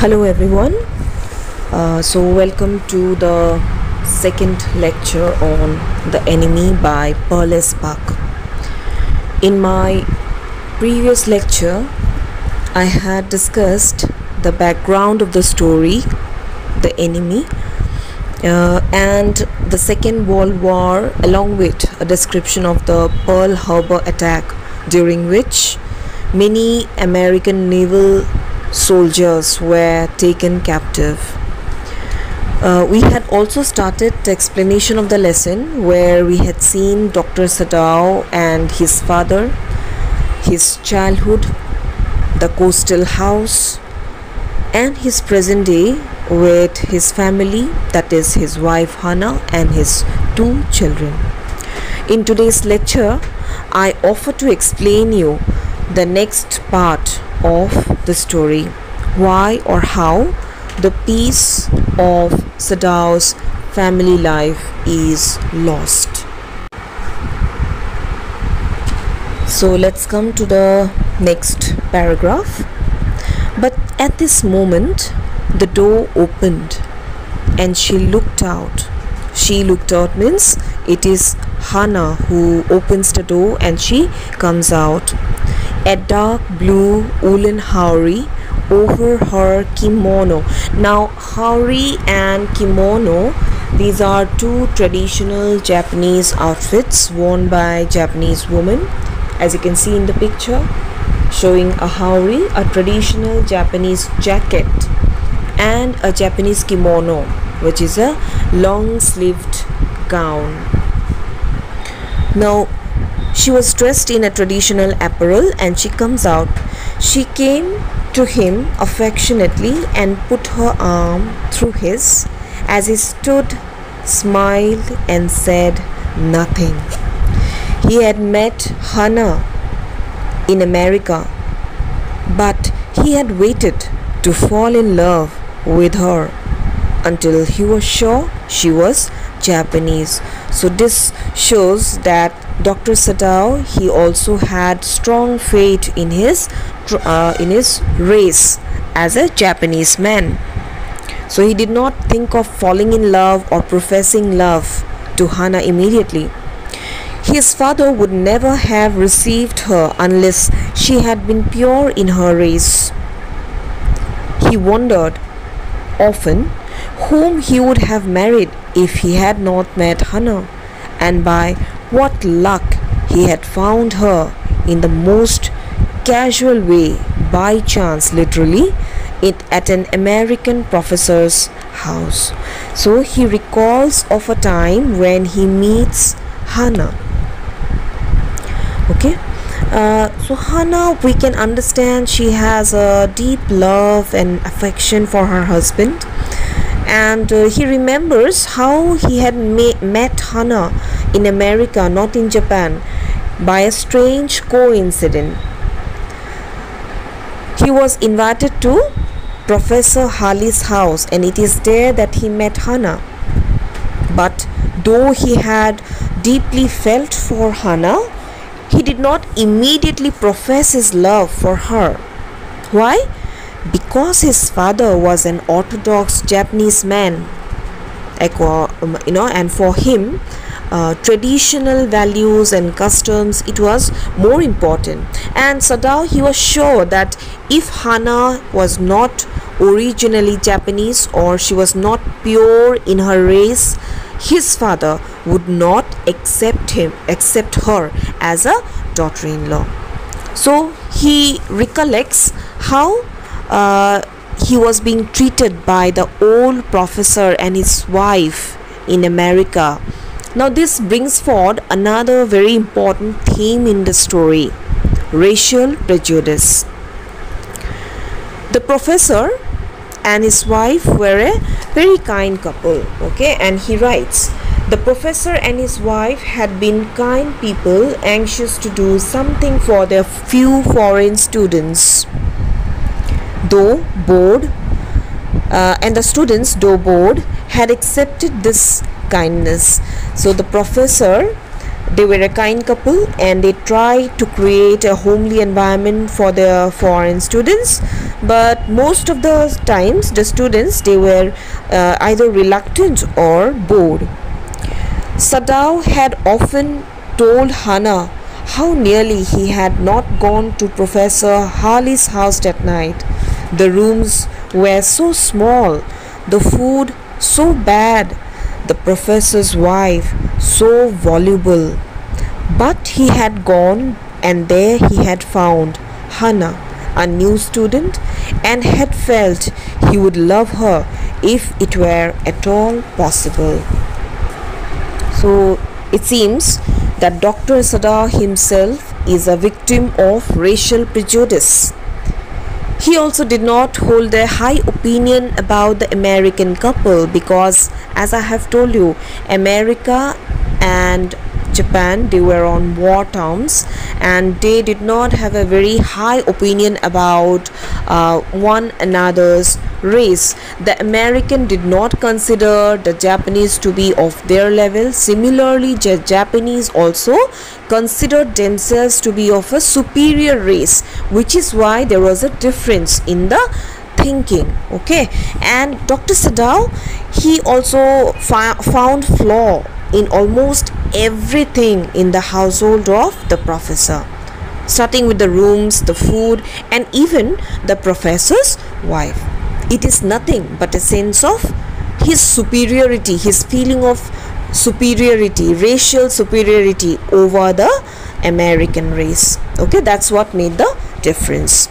Hello everyone. Welcome to the second lecture on The Enemy by Pearl Buck. In my previous lecture, I had discussed the background of the story, The Enemy, and the Second World War, along with a description of the Pearl Harbor attack, during which many American naval soldiers were taken captive. We had also started the explanation of the lesson, where we had seen Dr. Sadao and his father, his childhood, the coastal house, and his present day with his family, that is his wife Hannah and his two children. In today's lecture, I offer to explain you the next part of the story, why or how the peace of Sadao's family life is lost. So let's come to the next paragraph. But at this moment, the door opened and she looked out. She looked out means it is Hannah who opens the door and she comes out. A dark blue woolen haori over her kimono. Now haori and kimono, these are two traditional Japanese outfits worn by Japanese women, as you can see in the picture, showing a haori, a traditional Japanese jacket, and a Japanese kimono, which is a long-sleeved gown. Now she was dressed in a traditional apparel and she comes out. She came to him affectionately and put her arm through his as he stood, smiled and said nothing. He had met Hannah in America, but he had waited to fall in love with her until he was sure she was Japanese. So this shows that Dr. Sadao, he also had strong faith in his race as a Japanese man. So he did not think of falling in love or professing love to Hannah immediately. His father would never have received her unless she had been pure in her race. He wondered often whom he would have married if he had not met Hannah, and by what luck he had found her in the most casual way, by chance, literally, at an American professor's house. So he recalls of a time when he meets Hannah. Okay, so Hannah, we can understand she has a deep love and affection for her husband, and he remembers how he had met Hannah in America, not in Japan, by a strange coincidence. He was invited to Professor Halley's house, and it is there that he met Hannah. But though he had deeply felt for Hannah, he did not immediately profess his love for her. Why? Because his father was an orthodox Japanese man, and for him, traditional values and customs, it was more important. And Sadao, he was sure that if Hannah was not originally Japanese, or she was not pure in her race, his father would not accept her as a daughter-in-law. So he recollects how he was being treated by the old professor and his wife in America. Now this brings forward another very important theme in the story: racial prejudice. The professor and his wife were a very kind couple, okay, and he writes, the professor and his wife had been kind people, anxious to do something for their few foreign students. Though bored, and the students, though bored, had accepted this kindness. So the professor, They were a kind couple and they tried to create a homely environment for their foreign students, but most of the times the students, they were either reluctant or bored. Sadao had often told Hannah how nearly he had not gone to Professor Harley's house that night. The rooms were so small, the food so bad, the professor's wife so voluble. But he had gone, and there he had found Hannah, a new student, and had felt he would love her if it were at all possible. So it seems that Dr. Sadao himself is a victim of racial prejudice. He also did not hold a high opinion about the American couple because, as I have told you, America and Japan, they were on war terms and they did not have a very high opinion about one another's race. The American did not consider the Japanese to be of their level. Similarly, the Japanese also considered themselves to be of a superior race, which is why there was a difference in the thinking. Okay, and Dr. Sadao, he also found flaw in almost everything in the household of the professor, starting with the rooms, the food, and even the professor's wife. It is nothing but a sense of his superiority, his feeling of superiority, racial superiority over the American race. Okay, that's what made the difference.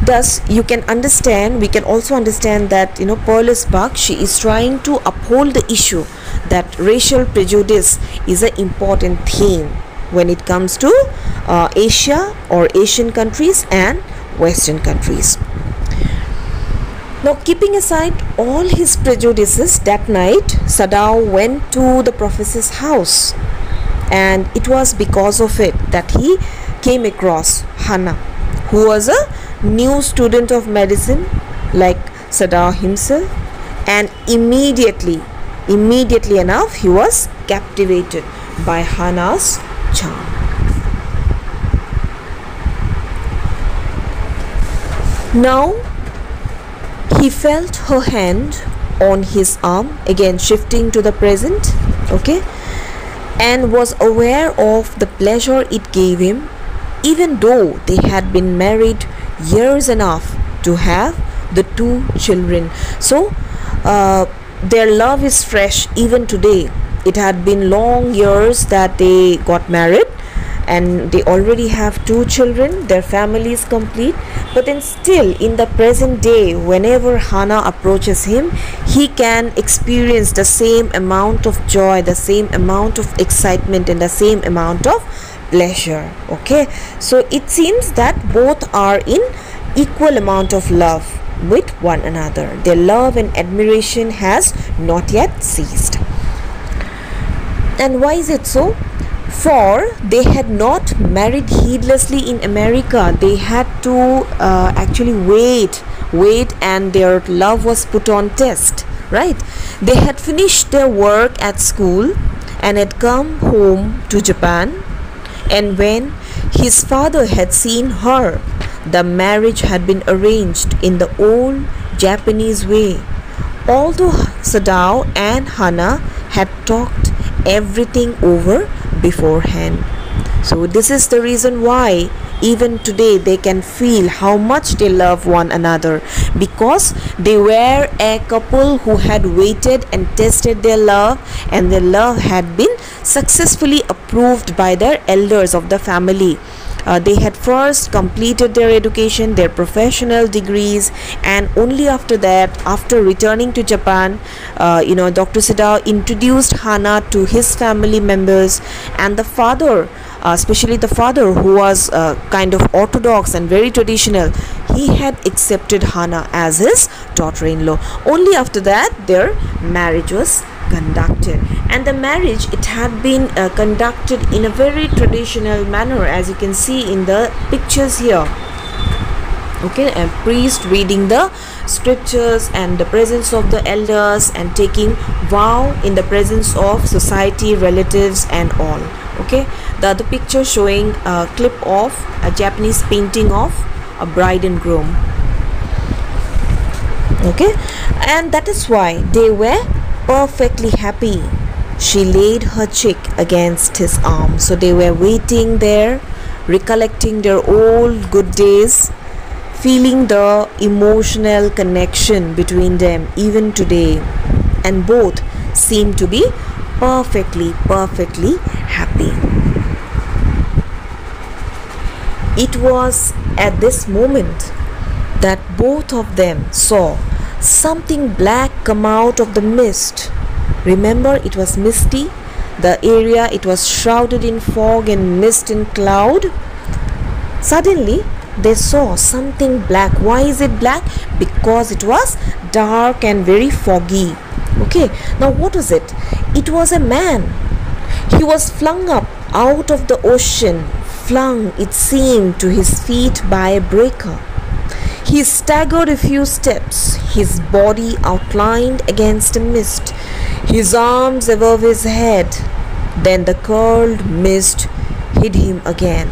Thus, you can understand, we can also understand that, Perlis Buck, she is trying to uphold the issue that racial prejudice is an important theme when it comes to Asia or Asian countries and Western countries. Now, keeping aside all his prejudices, that night Sadao went to the professor's house, and it was because of it that he came across Hannah, who was a new student of medicine like Sadao himself, and immediately enough he was captivated by Hannah's charm. Now he felt her hand on his arm, again shifting to the present, okay, and was aware of the pleasure it gave him, even though they had been married years enough to have the 2 children. So their love is fresh even today. It had been long years that they got married and they already have 2 children. Their family is complete, but then still in the present day, whenever Hannah approaches him, he can experience the same amount of joy, the same amount of excitement, and the same amount of pleasure. Okay, so it seems that both are in equal amount of love with one another. Their love and admiration has not yet ceased. And why is it so? For they had not married heedlessly in America. They had to actually wait, and their love was put on test, right? They had finished their work at school and had come home to Japan, and when his father had seen her, the marriage had been arranged in the old Japanese way. Although Sadao and Hannah had talked everything over beforehand. So this is the reason why even today they can feel how much they love one another, because they were a couple who had waited and tested their love, and their love had been successfully approved by their elders of the family. They had first completed their education, their professional degrees, and only after that, after returning to Japan, Dr. Sadao introduced Hannah to his family members, and the father, especially the father who was kind of orthodox and very traditional, he had accepted Hannah as his daughter-in-law. Only after that their marriage was conducted, and the marriage, it had been conducted in a very traditional manner, as you can see in the pictures here. Okay, a priest reading the scriptures and the presence of the elders and taking vow in the presence of society, relatives and all. Okay, the other picture showing a clip of a Japanese painting of a bride and groom. Okay, and that is why they were perfectly happy. She laid her cheek against his arm. So they were waiting there, recollecting their old good days, feeling the emotional connection between them even today, and both seemed to be perfectly happy. It was at this moment that both of them saw something black come out of the mist. Remember, it was misty. The area, it was shrouded in fog and mist and cloud. Suddenly they saw something black. Why is it black? Because it was dark and very foggy. Okay, now what was it? It was a man. He was flung up out of the ocean, flung, it seemed, to his feet by a breaker. He staggered a few steps, his body outlined against a mist, his arms above his head. Then the curled mist hid him again.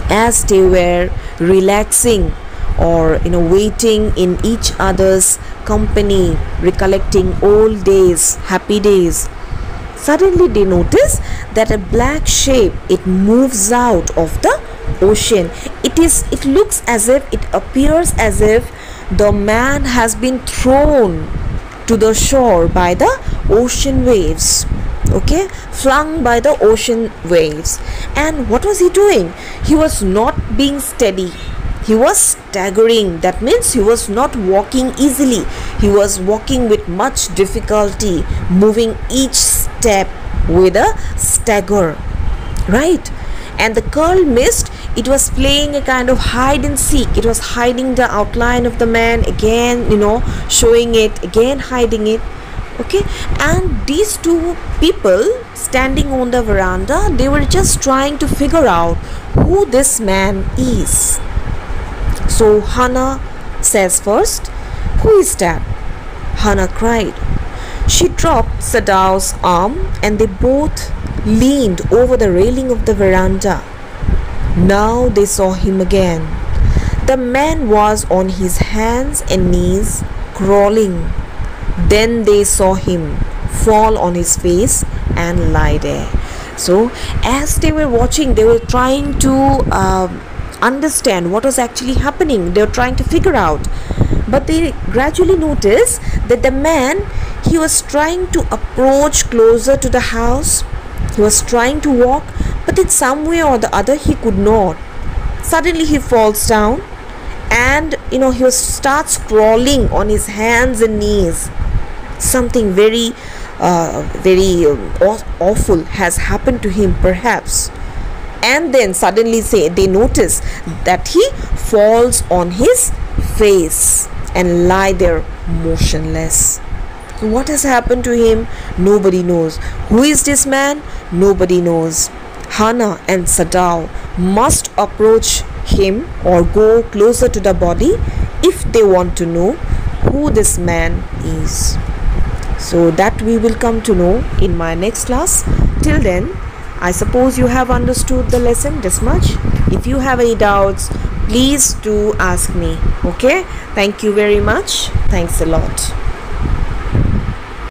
As they were relaxing or waiting in each other's company, recollecting old days, happy days, suddenly they notice that a black shape, it moves out of the ocean. It looks as if, it appears as if the man has been thrown to the shore by the ocean waves. Okay, flung by the ocean waves. And what was he doing? He was not being steady. He was staggering. That means he was not walking easily. He was walking with much difficulty, moving each step with a stagger, right? And the curled mist, it was playing a kind of hide and seek. It was hiding the outline of the man again, showing it again, hiding it. Okay, and these two people standing on the veranda, they were just trying to figure out who this man is. So Hana says first, "Who is that?" Hana cried. She dropped Sadao's arm and they both leaned over the railing of the veranda. Now they saw him again. The man was on his hands and knees, crawling. Then they saw him fall on his face and lie there. So as they were watching, they were trying to understand what was actually happening. They were trying to figure out. But they gradually noticed that the man, he was trying to approach closer to the house. He was trying to walk, but in some way or the other he could not. Suddenly he falls down and he starts crawling on his hands and knees. Something very awful has happened to him perhaps. And then suddenly they notice that he falls on his face and lie there motionless. What has happened to him? Nobody knows. Who is this man? Nobody knows. Hana and Sadao must approach him or go closer to the body if they want to know who this man is. So that we will come to know in my next class. Till then, I suppose you have understood the lesson this much. If you have any doubts, please do ask me. Okay? Thank you very much. Thanks a lot.